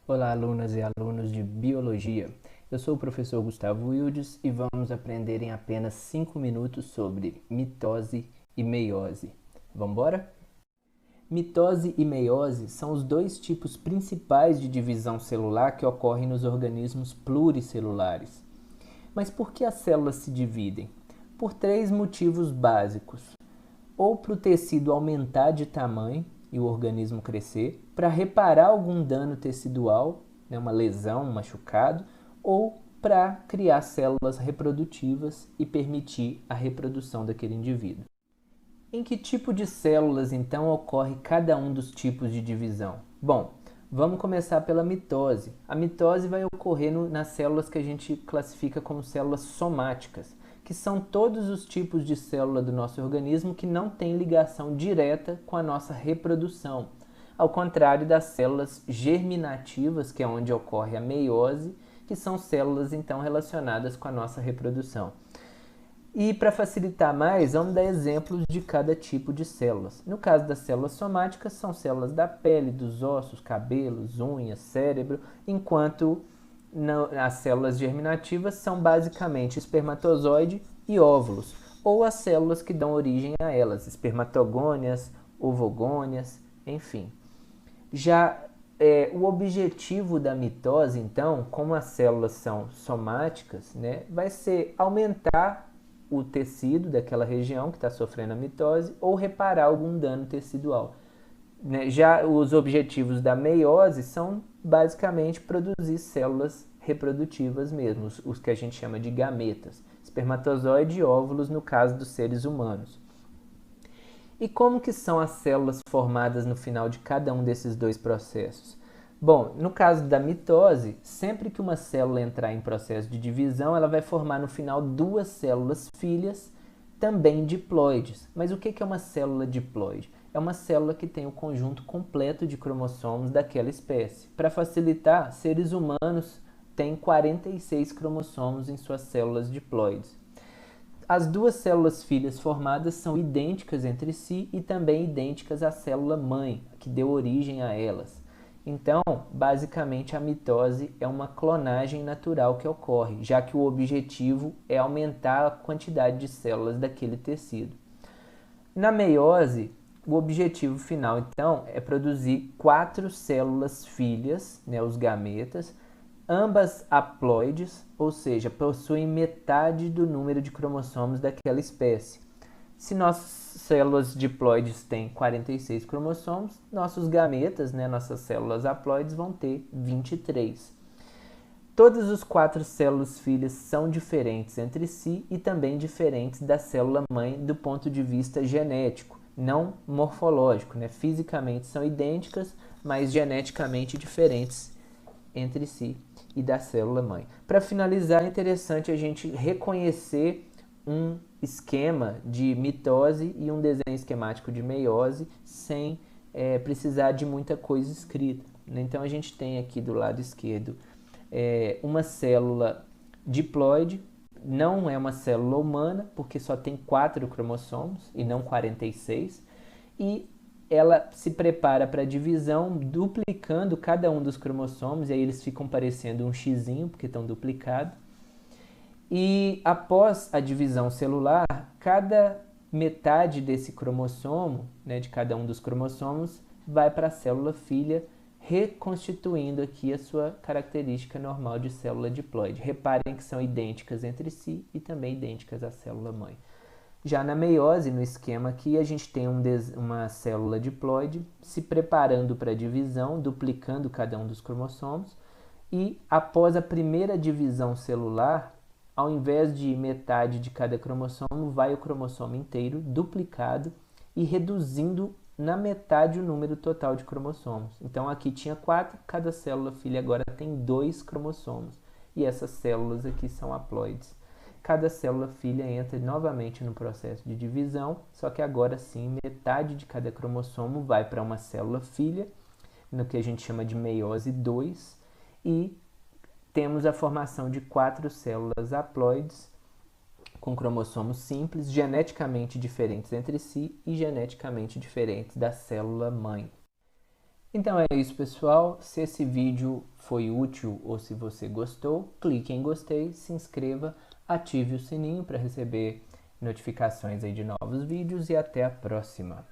Olá, alunas e alunos de Biologia. Eu sou o professor Gustavo Wildes e vamos aprender em apenas 5 minutos sobre mitose e meiose. Vamos embora? Mitose e meiose são os dois tipos principais de divisão celular que ocorrem nos organismos pluricelulares. Mas por que as células se dividem? Por três motivos básicos. Ou para o tecido aumentar de tamanho e o organismo crescer, para reparar algum dano tecidual, uma lesão, um machucado, ou para criar células reprodutivas e permitir a reprodução daquele indivíduo. Em que tipo de células, então, ocorre cada um dos tipos de divisão? Bom, vamos começar pela mitose. A mitose vai ocorrer nas células que a gente classifica como células somáticas, que são todos os tipos de célula do nosso organismo que não têm ligação direta com a nossa reprodução, ao contrário das células germinativas, que é onde ocorre a meiose, que são células então relacionadas com a nossa reprodução. E para facilitar mais, vamos dar exemplos de cada tipo de células. No caso das células somáticas, são células da pele, dos ossos, cabelos, unhas, cérebro, enquanto as células germinativas são basicamente espermatozoide e óvulos, ou as células que dão origem a elas, espermatogônias, ovogônias, enfim. Já o objetivo da mitose, então, como as células são somáticas, vai ser aumentar o tecido daquela região que está sofrendo a mitose ou reparar algum dano tecidual. Já os objetivos da meiose são basicamente produzir células reprodutivas mesmo, os que a gente chama de gametas, espermatozoide e óvulos no caso dos seres humanos. E como que são as células formadas no final de cada um desses dois processos? Bom, no caso da mitose, sempre que uma célula entrar em processo de divisão, ela vai formar no final duas células filhas, também diploides. Mas o que é uma célula diploide? É uma célula que tem o conjunto completo de cromossomos daquela espécie. Para facilitar, seres humanos têm 46 cromossomos em suas células diploides. As duas células filhas formadas são idênticas entre si e também idênticas à célula mãe, que deu origem a elas. Então, basicamente, a mitose é uma clonagem natural que ocorre, já que o objetivo é aumentar a quantidade de células daquele tecido. Na meiose, o objetivo final, então, é produzir 4 células filhas, os gametas, ambas haploides, ou seja, possuem metade do número de cromossomos daquela espécie. Se nossas células diploides têm 46 cromossomos, nossos gametas, nossas células haploides, vão ter 23. Todas as 4 células filhas são diferentes entre si e também diferentes da célula mãe do ponto de vista genético, não morfológico. Fisicamente são idênticas, mas geneticamente diferentes entre si e da célula mãe. Para finalizar, é interessante a gente reconhecer um esquema de mitose e um desenho esquemático de meiose sem precisar de muita coisa escrita. Então a gente tem aqui do lado esquerdo uma célula diploide, não é uma célula humana, porque só tem 4 cromossomos e não 46, e ela se prepara para a divisão duplicando cada um dos cromossomos, e aí eles ficam parecendo um xizinho, porque estão duplicados. E após a divisão celular, cada metade desse cromossomo, de cada um dos cromossomos, vai para a célula filha, reconstituindo aqui a sua característica normal de célula diploide. Reparem que são idênticas entre si e também idênticas à célula mãe. Já na meiose, no esquema aqui, a gente tem uma célula diploide se preparando para a divisão, duplicando cada um dos cromossomos, e após a primeira divisão celular, ao invés de metade de cada cromossomo, vai o cromossomo inteiro duplicado e reduzindo na metade o número total de cromossomos. Então aqui tinha 4, cada célula filha agora tem 2 cromossomos, e essas células aqui são haploides. Cada célula filha entra novamente no processo de divisão, só que agora sim metade de cada cromossomo vai para uma célula filha, no que a gente chama de meiose 2, e temos a formação de 4 células haploides com cromossomos simples, geneticamente diferentes entre si e geneticamente diferentes da célula mãe. Então é isso, pessoal. Se esse vídeo foi útil ou se você gostou, clique em gostei, se inscreva, ative o sininho para receber notificações aí de novos vídeos e até a próxima.